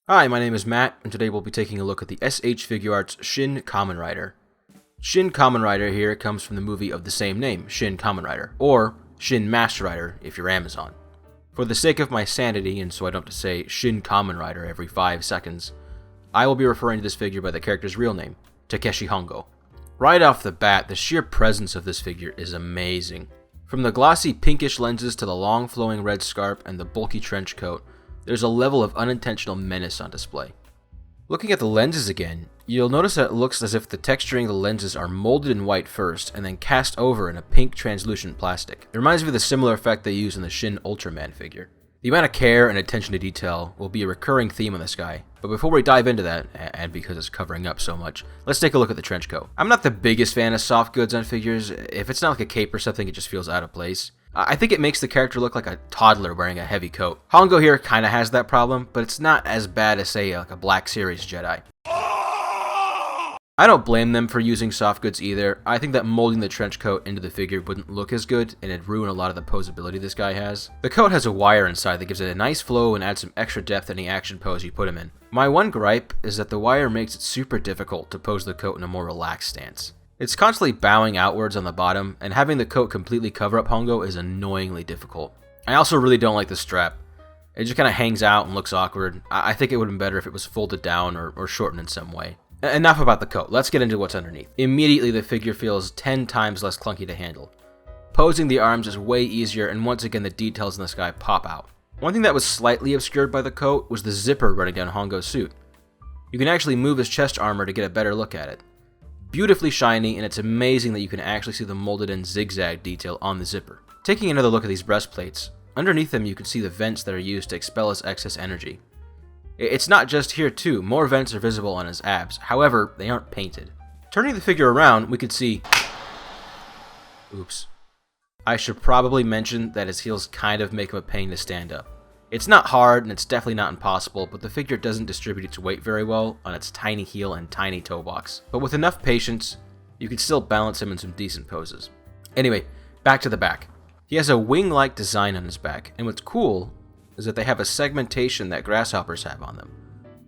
Hi, my name is Matt, and today we'll be taking a look at the SH Figuarts Shin Kamen Rider. Shin Kamen Rider here comes from the movie of the same name, Shin Kamen Rider, or Shin Master Rider if you're Amazon. For the sake of my sanity, and so I don't have to say Shin Kamen Rider every 5 seconds, I will be referring to this figure by the character's real name, Takeshi Hongo. Right off the bat, the sheer presence of this figure is amazing. From the glossy pinkish lenses to the long flowing red scarf and the bulky trench coat, there's a level of unintentional menace on display. Looking at the lenses again, you'll notice that it looks as if the texturing of the lenses are molded in white first and then cast over in a pink translucent plastic. It reminds me of the similar effect they use in the Shin Ultraman figure. The amount of care and attention to detail will be a recurring theme on this guy, but before we dive into that, and because it's covering up so much, let's take a look at the trench coat. I'm not the biggest fan of soft goods on figures. If it's not like a cape or something, it just feels out of place. I think it makes the character look like a toddler wearing a heavy coat. Hongo here kinda has that problem, but it's not as bad as, say, like a Black Series Jedi. I don't blame them for using soft goods either. I think that molding the trench coat into the figure wouldn't look as good, and it'd ruin a lot of the posability this guy has. The coat has a wire inside that gives it a nice flow and adds some extra depth in any action pose you put him in. My one gripe is that the wire makes it super difficult to pose the coat in a more relaxed stance. It's constantly bowing outwards on the bottom, and having the coat completely cover up Hongo is annoyingly difficult. I also really don't like the strap. It just kind of hangs out and looks awkward. I think it would have been better if it was folded down or shortened in some way. Enough about the coat, let's get into what's underneath. Immediately the figure feels 10 times less clunky to handle. Posing the arms is way easier, and once again the details in this guy pop out. One thing that was slightly obscured by the coat was the zipper running down Hongo's suit. You can actually move his chest armor to get a better look at it. Beautifully shiny, and it's amazing that you can actually see the molded in zigzag detail on the zipper. Taking another look at these breastplates, underneath them you can see the vents that are used to expel his excess energy. It's not just here too, more vents are visible on his abs, however, they aren't painted. Turning the figure around, we could see... Oops. I should probably mention that his heels kind of make him a pain to stand up. It's not hard, and it's definitely not impossible, but the figure doesn't distribute its weight very well on its tiny heel and tiny toe box. But with enough patience, you can still balance him in some decent poses. Anyway, back to the back. He has a wing-like design on his back, and what's cool is that they have a segmentation that grasshoppers have on them,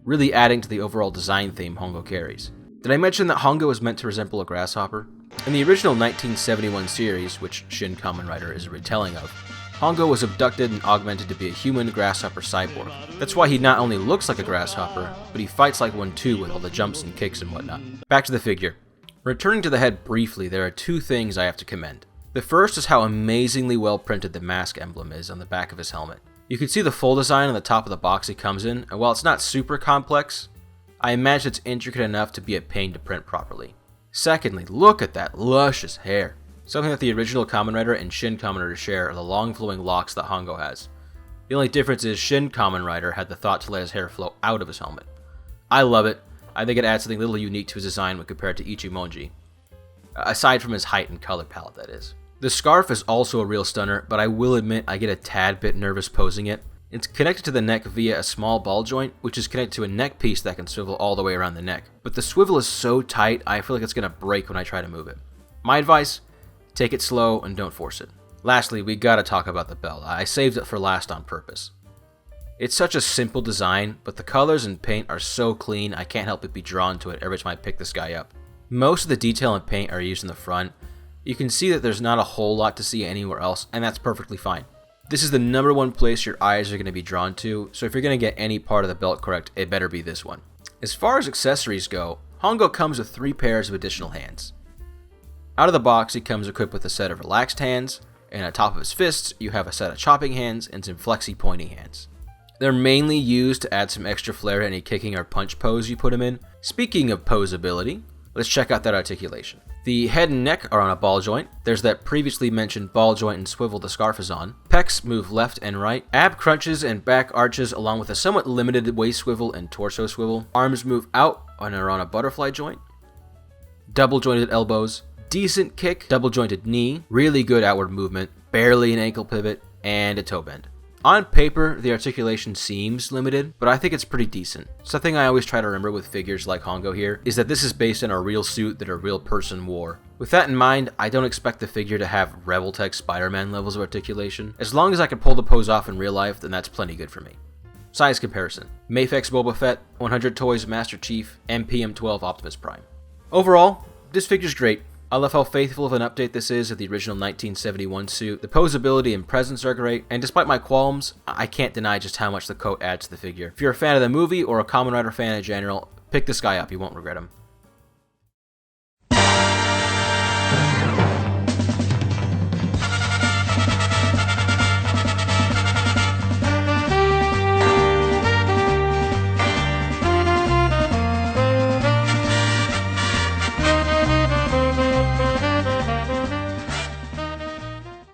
really adding to the overall design theme Hongo carries. Did I mention that Hongo is meant to resemble a grasshopper? In the original 1971 series, which Shin Kamen Rider is a retelling of, Hongo was abducted and augmented to be a human grasshopper cyborg. That's why he not only looks like a grasshopper, but he fights like one too with all the jumps and kicks and whatnot. Back to the figure. Returning to the head briefly, there are two things I have to commend. The first is how amazingly well printed the mask emblem is on the back of his helmet. You can see the full design on the top of the box he comes in, and while it's not super complex, I imagine it's intricate enough to be a pain to print properly. Secondly, look at that luscious hair. Something that the original Kamen Rider and Shin Kamen Rider share are the long flowing locks that Hongo has. The only difference is Shin Kamen Rider had the thought to let his hair flow out of his helmet. I love it. I think it adds something a little unique to his design when compared to Ichimonji. Aside from his height and color palette, that is. The scarf is also a real stunner, but I will admit I get a tad bit nervous posing it. It's connected to the neck via a small ball joint, which is connected to a neck piece that can swivel all the way around the neck. But the swivel is so tight, I feel like it's going to break when I try to move it. My advice? Take it slow and don't force it. Lastly, we gotta talk about the belt. I saved it for last on purpose. It's such a simple design, but the colors and paint are so clean I can't help but be drawn to it every time I pick this guy up. Most of the detail and paint are used in the front. You can see that there's not a whole lot to see anywhere else, and that's perfectly fine. This is the number one place your eyes are going to be drawn to, so if you're going to get any part of the belt correct, it better be this one. As far as accessories go, Hongo comes with 3 pairs of additional hands. Out of the box, he comes equipped with a set of relaxed hands, and on top of his fists, you have a set of chopping hands and some flexy pointy hands. They're mainly used to add some extra flair to any kicking or punch pose you put him in. Speaking of posability, let's check out that articulation. The head and neck are on a ball joint. There's that previously mentioned ball joint and swivel the scarf is on. Pecs move left and right. Ab crunches and back arches along with a somewhat limited waist swivel and torso swivel. Arms move out and are on a butterfly joint. Double jointed elbows. Decent kick, double jointed knee, really good outward movement, barely an ankle pivot, and a toe bend. On paper, the articulation seems limited, but I think it's pretty decent. Something I always try to remember with figures like Hongo here is that this is based on a real suit that a real person wore. With that in mind, I don't expect the figure to have Rebel Tech Spider-Man levels of articulation. As long as I can pull the pose off in real life, then that's plenty good for me. Size comparison. Mafex Boba Fett, 100 Toys Master Chief, MPM12 Optimus Prime. Overall, this figure's great. I love how faithful of an update this is of the original 1971 suit. The posability and presence are great, and despite my qualms, I can't deny just how much the coat adds to the figure. If you're a fan of the movie or a Kamen Rider fan in general, pick this guy up, you won't regret him.